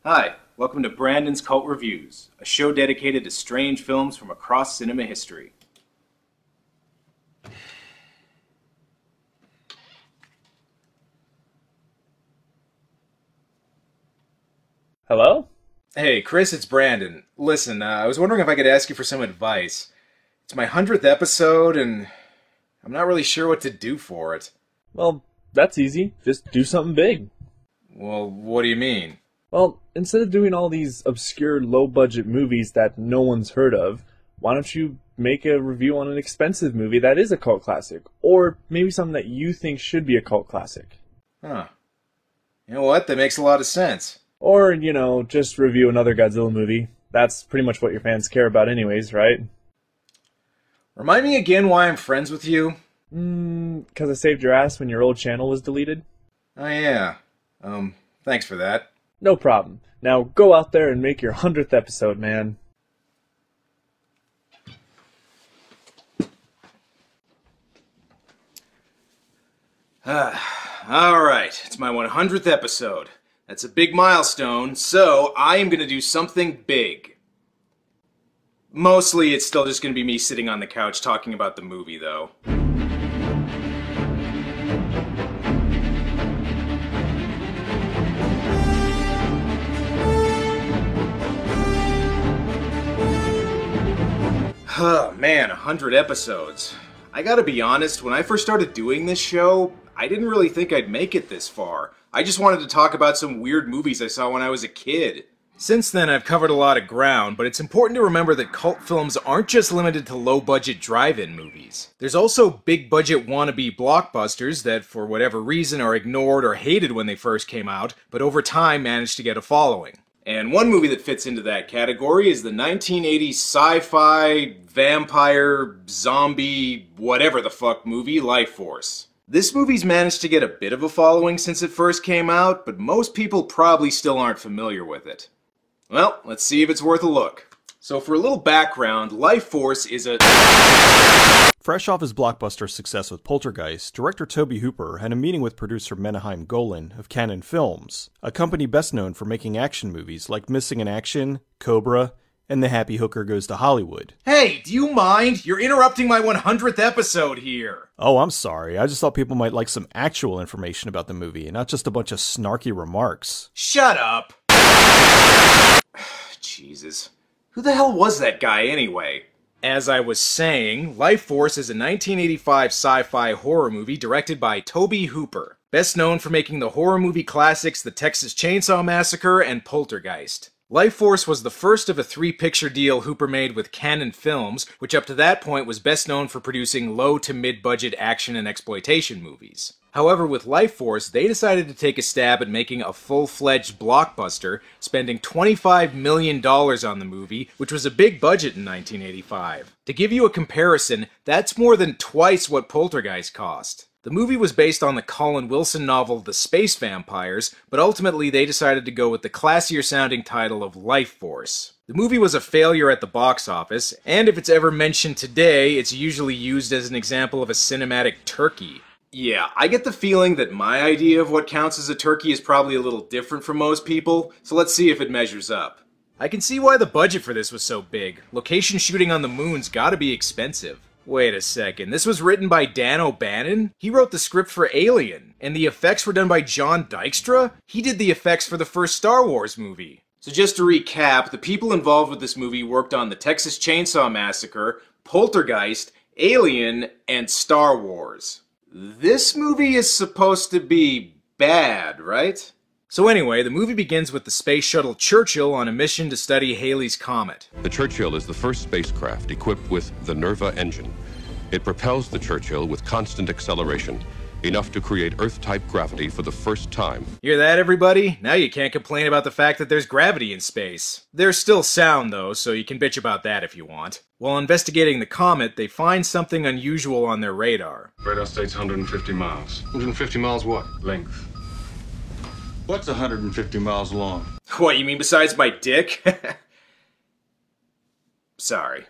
Hi, welcome to Brandon's Cult Reviews, a show dedicated to strange films from across cinema history. Hello? Hey, Chris, it's Brandon. Listen, I was wondering if I could ask you for some advice. It's my 100th episode, and I'm not really sure what to do for it. Well, that's easy. Just do something big. Well, what do you mean? Well, instead of doing all these obscure low-budget movies that no one's heard of, why don't you make a review on an expensive movie that is a cult classic? Or maybe something that you think should be a cult classic. Huh. You know what? That makes a lot of sense. Or, just review another Godzilla movie. That's pretty much what your fans care about anyways, right? Remind me again why I'm friends with you? 'Cause I saved your ass when your old channel was deleted? Oh yeah. Thanks for that. No problem. Now go out there and make your 100th episode, man. Alright, it's my 100th episode. That's a big milestone, so I am going to do something big. Mostly it's still just going to be me sitting on the couch talking about the movie, though. Oh man, 100 episodes. I gotta be honest, when I first started doing this show, I didn't really think I'd make it this far. I just wanted to talk about some weird movies I saw when I was a kid. Since then, I've covered a lot of ground, but it's important to remember that cult films aren't just limited to low-budget drive-in movies. There's also big-budget wannabe blockbusters that, for whatever reason, are ignored or hated when they first came out, but over time managed to get a following. And one movie that fits into that category is the 1980 sci-fi, vampire, zombie, whatever the fuck movie, Lifeforce. This movie's managed to get a bit of a following since it first came out, but most people probably still aren't familiar with it. Well, let's see if it's worth a look. So for a little background, Lifeforce is a... Fresh off his blockbuster success with Poltergeist, director Tobe Hooper had a meeting with producer Menahem Golan of Cannon Films, a company best known for making action movies like Missing in Action, Cobra, and The Happy Hooker Goes to Hollywood. Hey, do you mind? You're interrupting my 100th episode here! Oh, I'm sorry. I just thought people might like some actual information about the movie, not just a bunch of snarky remarks. Shut up! Jesus. Who the hell was that guy anyway? As I was saying, Lifeforce is a 1985 sci-fi horror movie directed by Tobe Hooper, best known for making the horror movie classics The Texas Chainsaw Massacre and Poltergeist. Lifeforce was the first of a 3-picture deal Hooper made with Cannon Films, which up to that point was best known for producing low to mid-budget action and exploitation movies. However, with Lifeforce, they decided to take a stab at making a full-fledged blockbuster, spending $25 million on the movie, which was a big budget in 1985. To give you a comparison, that's more than twice what Poltergeist cost. The movie was based on the Colin Wilson novel The Space Vampires, but ultimately they decided to go with the classier-sounding title of Lifeforce. The movie was a failure at the box office, and if it's ever mentioned today, it's usually used as an example of a cinematic turkey. Yeah, I get the feeling that my idea of what counts as a turkey is probably a little different from most people, so let's see if it measures up. I can see why the budget for this was so big. Location shooting on the moon's gotta be expensive. Wait a second, this was written by Dan O'Bannon? He wrote the script for Alien, and the effects were done by John Dykstra? He did the effects for the first Star Wars movie. So just to recap, the people involved with this movie worked on the Texas Chainsaw Massacre, Poltergeist, Alien, and Star Wars. This movie is supposed to be bad, right? So anyway, the movie begins with the space shuttle Churchill on a mission to study Halley's Comet. The Churchill is the first spacecraft equipped with the Nerva engine. It propels the Churchill with constant acceleration, enough to create Earth-type gravity for the first time. Hear that, everybody? Now you can't complain about the fact that there's gravity in space. There's still sound, though, so you can bitch about that if you want. While investigating the comet, they find something unusual on their radar. Radar states 150 miles. 150 miles what? Length. What's 150 miles long? What, you mean besides my dick? Sorry.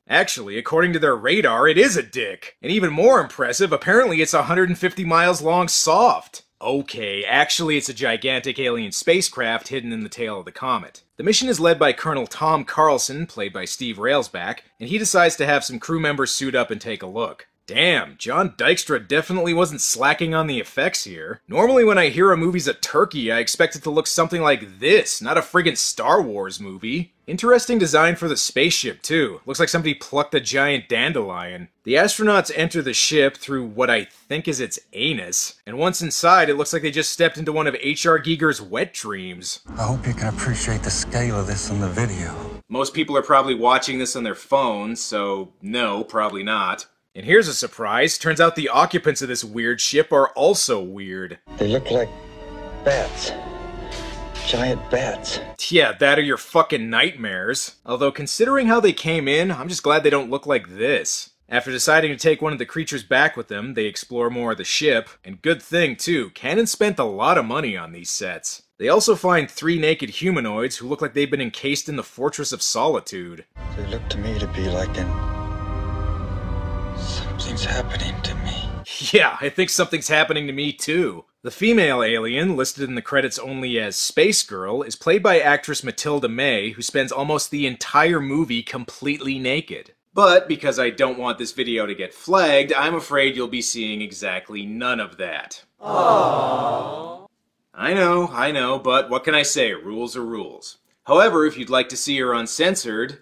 Actually, according to their radar, it is a dick. And even more impressive, apparently it's 150 miles long soft. Okay, actually it's a gigantic alien spacecraft hidden in the tail of the comet. The mission is led by Colonel Tom Carlson, played by Steve Railsback, and he decides to have some crew members suit up and take a look. Damn, John Dykstra definitely wasn't slacking on the effects here. Normally when I hear a movie's a turkey, I expect it to look something like this, not a friggin' Star Wars movie. Interesting design for the spaceship, too. Looks like somebody plucked a giant dandelion. The astronauts enter the ship through what I think is its anus, and once inside, it looks like they just stepped into one of H.R. Giger's wet dreams. I hope you can appreciate the scale of this in the video. Most people are probably watching this on their phones, so no, probably not. And here's a surprise. Turns out the occupants of this weird ship are also weird. They look like bats. Giant bats. Yeah, that are your fucking nightmares. Although considering how they came in, I'm just glad they don't look like this. After deciding to take one of the creatures back with them, they explore more of the ship. And good thing, too, Cannon spent a lot of money on these sets. They also find 3 naked humanoids who look like they've been encased in the Fortress of Solitude. They look to me to be like something's happening to me. Yeah, I think something's happening to me too. The female alien, listed in the credits only as Space Girl, is played by actress Matilda May, who spends almost the entire movie completely naked. But because I don't want this video to get flagged, I'm afraid you'll be seeing exactly none of that. Aww. I know, but what can I say? Rules are rules. However, if you'd like to see her uncensored,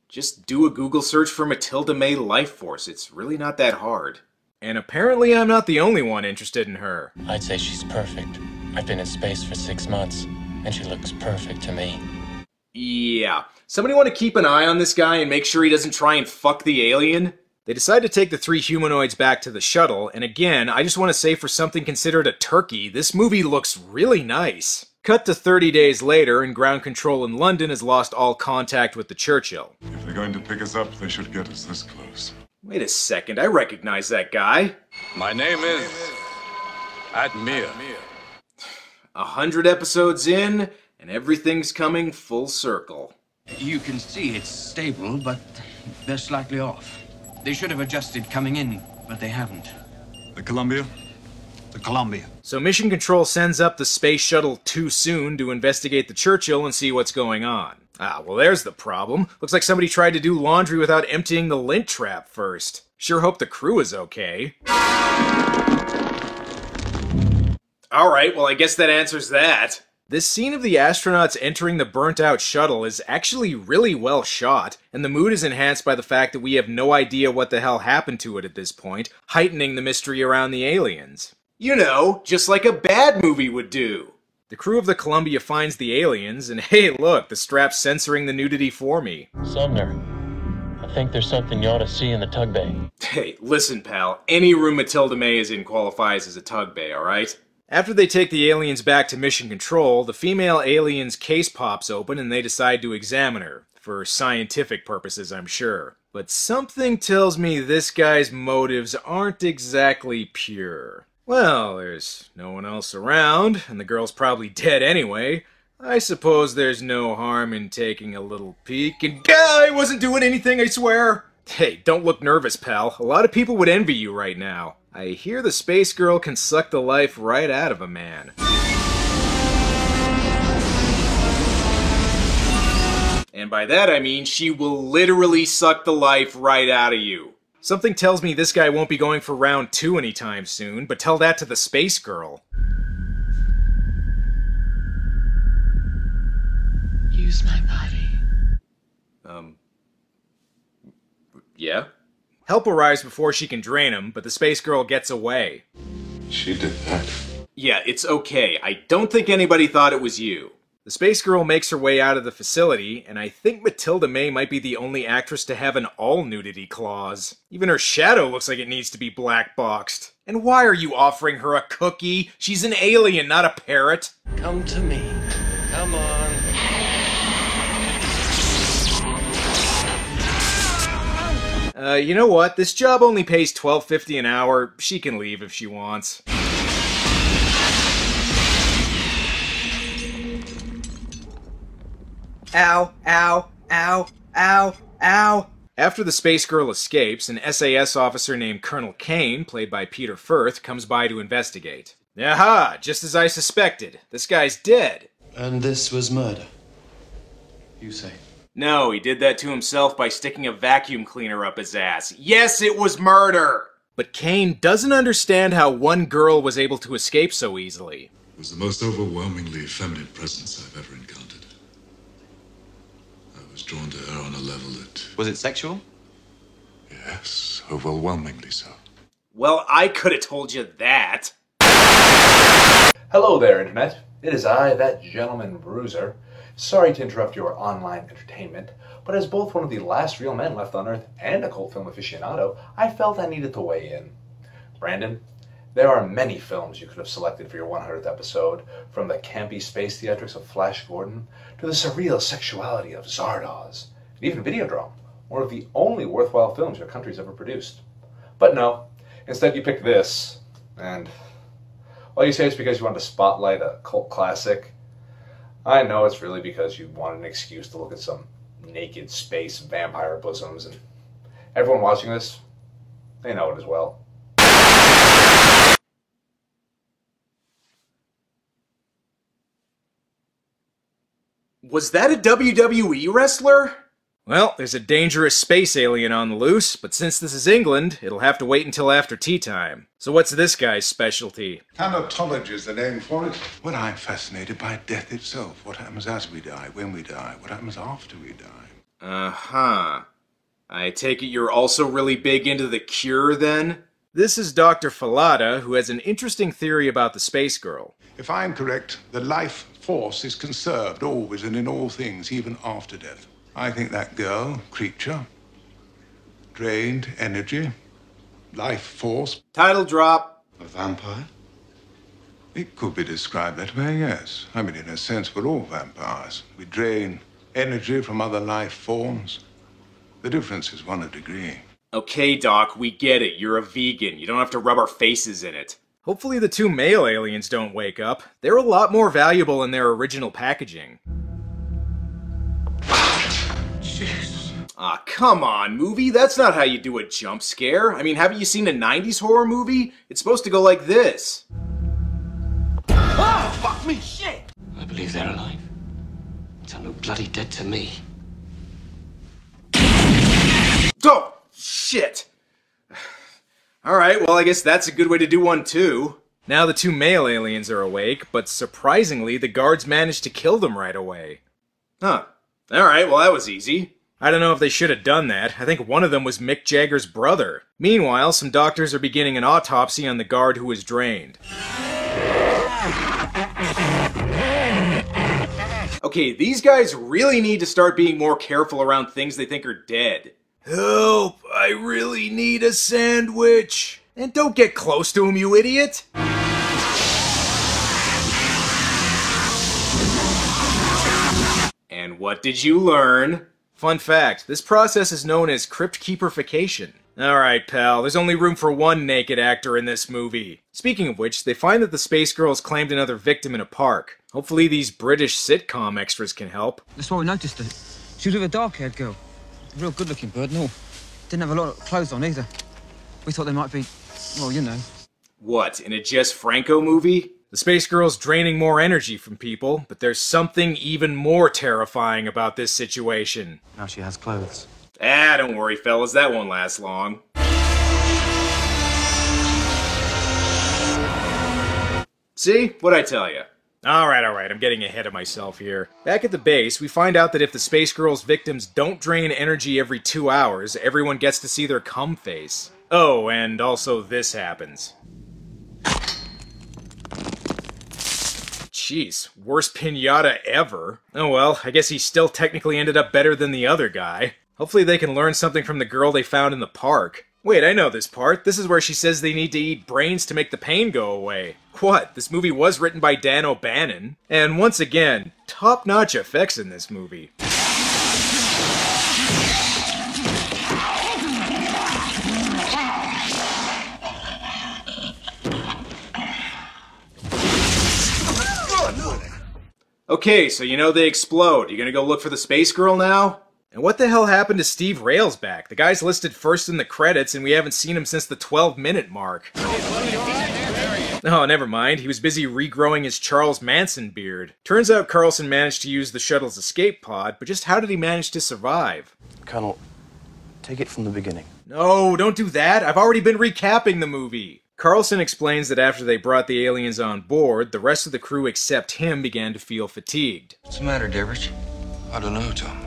just do a Google search for Matilda May Lifeforce. It's really not that hard. And apparently I'm not the only one interested in her. I'd say she's perfect. I've been in space for 6 months, and she looks perfect to me. Yeah. Somebody want to keep an eye on this guy and make sure he doesn't try and fuck the alien? They decide to take the 3 humanoids back to the shuttle, and again, I just want to say for something considered a turkey, this movie looks really nice. Cut to 30 days later, and ground control in London has lost all contact with the Churchill. If they're going to pick us up, they should get us this close. Wait a second, I recognize that guy. My name is Admir. 100 episodes in, and everything's coming full circle. You can see it's stable, but they're slightly off. They should have adjusted coming in, but they haven't. The Columbia? The Columbia. So Mission Control sends up the space shuttle too soon to investigate the Churchill and see what's going on. Ah, well there's the problem. Looks like somebody tried to do laundry without emptying the lint trap first. Sure hope the crew is okay. Alright, well I guess that answers that. This scene of the astronauts entering the burnt-out shuttle is actually really well shot, and the mood is enhanced by the fact that we have no idea what the hell happened to it at this point, heightening the mystery around the aliens. You know, just like a bad movie would do. The crew of the Columbia finds the aliens, and hey look, the strap's censoring the nudity for me. Sumner, I think there's something you ought to see in the tug bay. Hey, listen pal, any room Matilda May is in qualifies as a tug bay, alright? After they take the aliens back to Mission Control, the female alien's case pops open and they decide to examine her. For scientific purposes, I'm sure. But something tells me this guy's motives aren't exactly pure. Well, there's no one else around, and the girl's probably dead anyway. I suppose there's no harm in taking a little peek, and I wasn't doing anything, I swear! Hey, don't look nervous, pal. A lot of people would envy you right now. I hear the space girl can suck the life right out of a man. And by that I mean she will literally suck the life right out of you. Something tells me this guy won't be going for round 2 anytime soon, but tell that to the space girl. Use my body. Yeah? Help arrives before she can drain him, but the space girl gets away. She did that. Yeah, it's okay. I don't think anybody thought it was you. The space girl makes her way out of the facility, and I think Matilda May might be the only actress to have an all-nudity clause. Even her shadow looks like it needs to be black-boxed. And why are you offering her a cookie? She's an alien, not a parrot. Come to me. Come on. You know what? This job only pays $12.50 an hour. She can leave if she wants. Ow, ow, ow, ow, ow. After the space girl escapes, an SAS officer named Colonel Kane, played by Peter Firth, comes by to investigate. Aha! Just as I suspected. This guy's dead. And this was murder, you say? No, he did that to himself by sticking a vacuum cleaner up his ass. Yes, it was murder! But Kane doesn't understand how one girl was able to escape so easily. It was the most overwhelmingly feminine presence I've ever encountered. I was drawn to her on a level that... Was it sexual? Yes, overwhelmingly so. Well, I could have told you that. Hello there, Internet. It is I, that gentleman Bruiser. Sorry to interrupt your online entertainment, but as both one of the last real men left on Earth and a cult film aficionado, I felt I needed to weigh in. Brandon, there are many films you could have selected for your 100th episode, from the campy space theatrics of Flash Gordon, to the surreal sexuality of Zardoz, and even Videodrome, one of the only worthwhile films your country's ever produced. But no, instead you picked this, and all you say it's because you wanted to spotlight a cult classic. I know it's really because you wanted an excuse to look at some naked space vampire bosoms, and everyone watching this, they know it as well. Was that a WWE wrestler? Well, there's a dangerous space alien on the loose, but since this is England, it'll have to wait until after tea time. So what's this guy's specialty? Thanatology is the name for it. Well, I'm fascinated by death itself. What happens as we die, when we die, what happens after we die. Uh-huh. I take it you're also really big into The Cure, then? This is Dr. Falada, who has an interesting theory about the space girl. If I'm correct, the life force is conserved always and in all things, even after death. I think that girl, creature, drained energy, life force. Title drop. A vampire? It could be described that way, yes. I mean, in a sense, we're all vampires. We drain energy from other life forms. The difference is one of degree. Okay, Doc, we get it. You're a vegan. You don't have to rub our faces in it. Hopefully the two male aliens don't wake up. They're a lot more valuable in their original packaging. Ah, come on, movie. That's not how you do a jump scare. I mean, haven't you seen a 90s horror movie? It's supposed to go like this. Oh, fuck me, shit! I believe they're alive. They look bloody dead to me. Oh, shit. Alright, well, I guess that's a good way to do one, too. Now the two male aliens are awake, but surprisingly, the guards managed to kill them right away. Huh. Alright, well, that was easy. I don't know if they should have done that. I think one of them was Mick Jagger's brother. Meanwhile, some doctors are beginning an autopsy on the guard who was drained. Okay, these guys really need to start being more careful around things they think are dead. Help! I really need a sandwich! And don't get close to him, you idiot! And what did you learn? Fun fact, this process is known as crypt-keeperification. Alright, pal, there's only room for one naked actor in this movie. Speaking of which, they find that the space girls claimed another victim in a park. Hopefully these British sitcom extras can help. That's why we noticed it. She was with a dark-haired girl. A real good-looking bird and all. Didn't have a lot of clothes on either. We thought they might be, well, you know. What, in a Jess Franco movie? The space girl's draining more energy from people, but there's something even more terrifying about this situation. Now she has clothes. Ah, don't worry, fellas, that won't last long. See? What'd I tell you? Alright, I'm getting ahead of myself here. Back at the base, we find out that if the space girl's victims don't drain energy every 2 hours, everyone gets to see their cum face. Oh, and also this happens. Jeez, worst pinata ever. Oh well, I guess he still technically ended up better than the other guy. Hopefully they can learn something from the girl they found in the park. Wait, I know this part. This is where she says they need to eat brains to make the pain go away. What? This movie was written by Dan O'Bannon. And once again, top-notch effects in this movie. Okay, so you know they explode. You gonna go look for the space girl now? And what the hell happened to Steve Railsback? The guy's listed first in the credits, and we haven't seen him since the 12-minute mark. Oh, never mind. He was busy regrowing his Charles Manson beard. Turns out Carlson managed to use the shuttle's escape pod, but just how did he manage to survive? Colonel, take it from the beginning. No, don't do that. I've already been recapping the movie. Carlson explains that after they brought the aliens on board, the rest of the crew except him began to feel fatigued. What's the matter, Deverich? I don't know, Tom.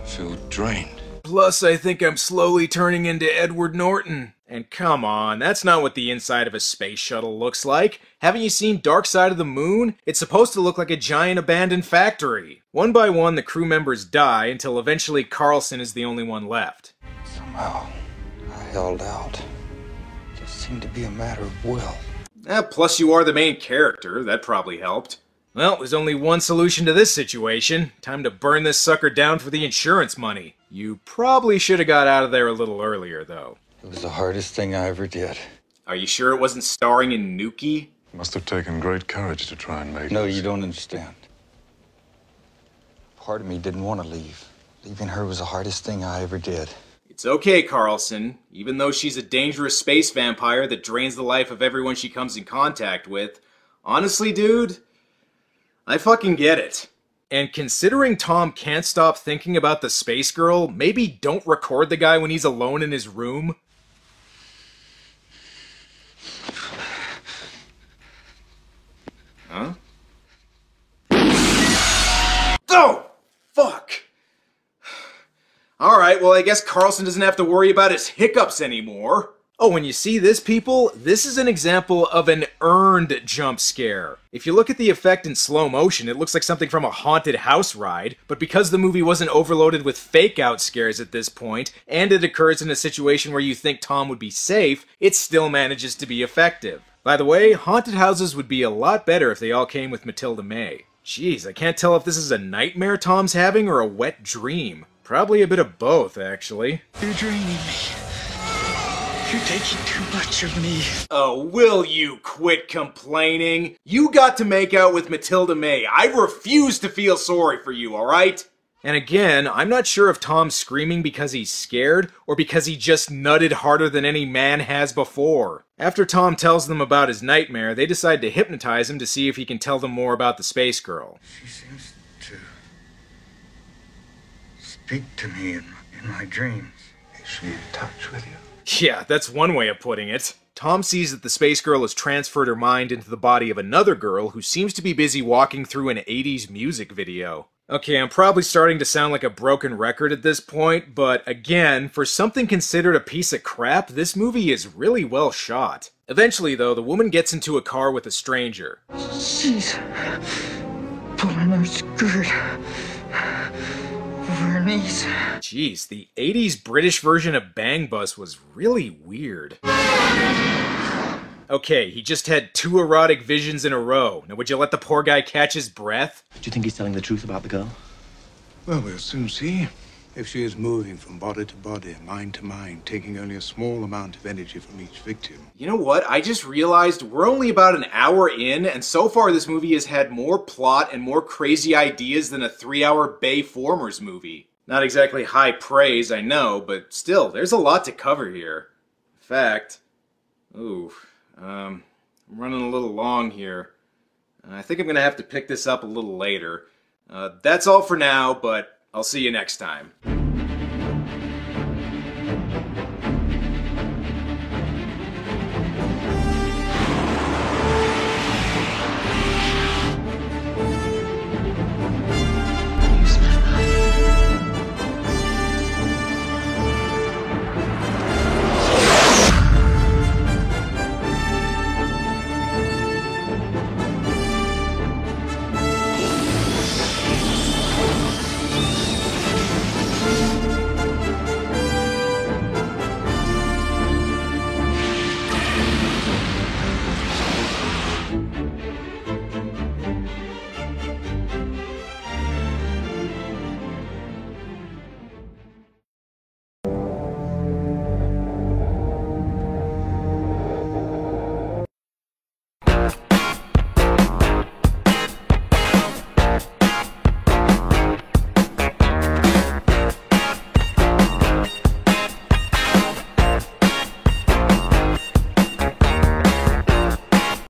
I feel drained. Plus, I think I'm slowly turning into Edward Norton. And come on, that's not what the inside of a space shuttle looks like. Haven't you seen Dark Side of the Moon? It's supposed to look like a giant abandoned factory. One by one, the crew members die until eventually Carlson is the only one left. Somehow, I held out. Just seemed to be a matter of will. Plus you are the main character. That probably helped. Well, there's only one solution to this situation. Time to burn this sucker down for the insurance money. You probably should have got out of there a little earlier, though. It was the hardest thing I ever did. Are you sure it wasn't starring in Nuki? Must have taken great courage to try and make No, this. you don't understand. Part of me didn't want to leave. Leaving her was the hardest thing I ever did. It's okay, Carlson. Even though she's a dangerous space vampire that drains the life of everyone she comes in contact with, honestly, dude, I fucking get it. And considering Tom can't stop thinking about the space girl, maybe don't record the guy when he's alone in his room? Huh? Oh! Fuck! Alright, well I guess Carlson doesn't have to worry about his hiccups anymore. Oh, when you see this, people, this is an example of an earned jump scare. If you look at the effect in slow motion, it looks like something from a haunted house ride, but because the movie wasn't overloaded with fake-out scares at this point, and it occurs in a situation where you think Tom would be safe, it still manages to be effective. By the way, haunted houses would be a lot better if they all came with Matilda May. Jeez, I can't tell if this is a nightmare Tom's having or a wet dream. Probably a bit of both, actually. You're draining me. You're taking too much of me. Oh, will you quit complaining? You got to make out with Matilda May. I refuse to feel sorry for you, alright? And again, I'm not sure if Tom's screaming because he's scared, or because he just nutted harder than any man has before. After Tom tells them about his nightmare, they decide to hypnotize him to see if he can tell them more about the space girl. She seems to speak to me in my dreams. Is she in touch with you? Yeah, that's one way of putting it. Tom sees that the space girl has transferred her mind into the body of another girl who seems to be busy walking through an 80s music video. Okay, I'm probably starting to sound like a broken record at this point, but again, for something considered a piece of crap, this movie is really well shot. Eventually, though, the woman gets into a car with a stranger. She's pulling her skirt over her knees. Jeez, the 80s British version of Bang Bus was really weird. Okay, he just had 2 erotic visions in a row. Now would you let the poor guy catch his breath? Do you think he's telling the truth about the girl? Well, we'll soon see. If she is moving from body to body, mind to mind, taking only a small amount of energy from each victim. You know what? I just realized we're only about an hour in, and so far this movie has had more plot and more crazy ideas than a 3-hour Bayformers movie. Not exactly high praise, I know, but still, there's a lot to cover here. In fact, I'm running a little long here. I think I'm gonna have to pick this up a little later. That's all for now, but I'll see you next time.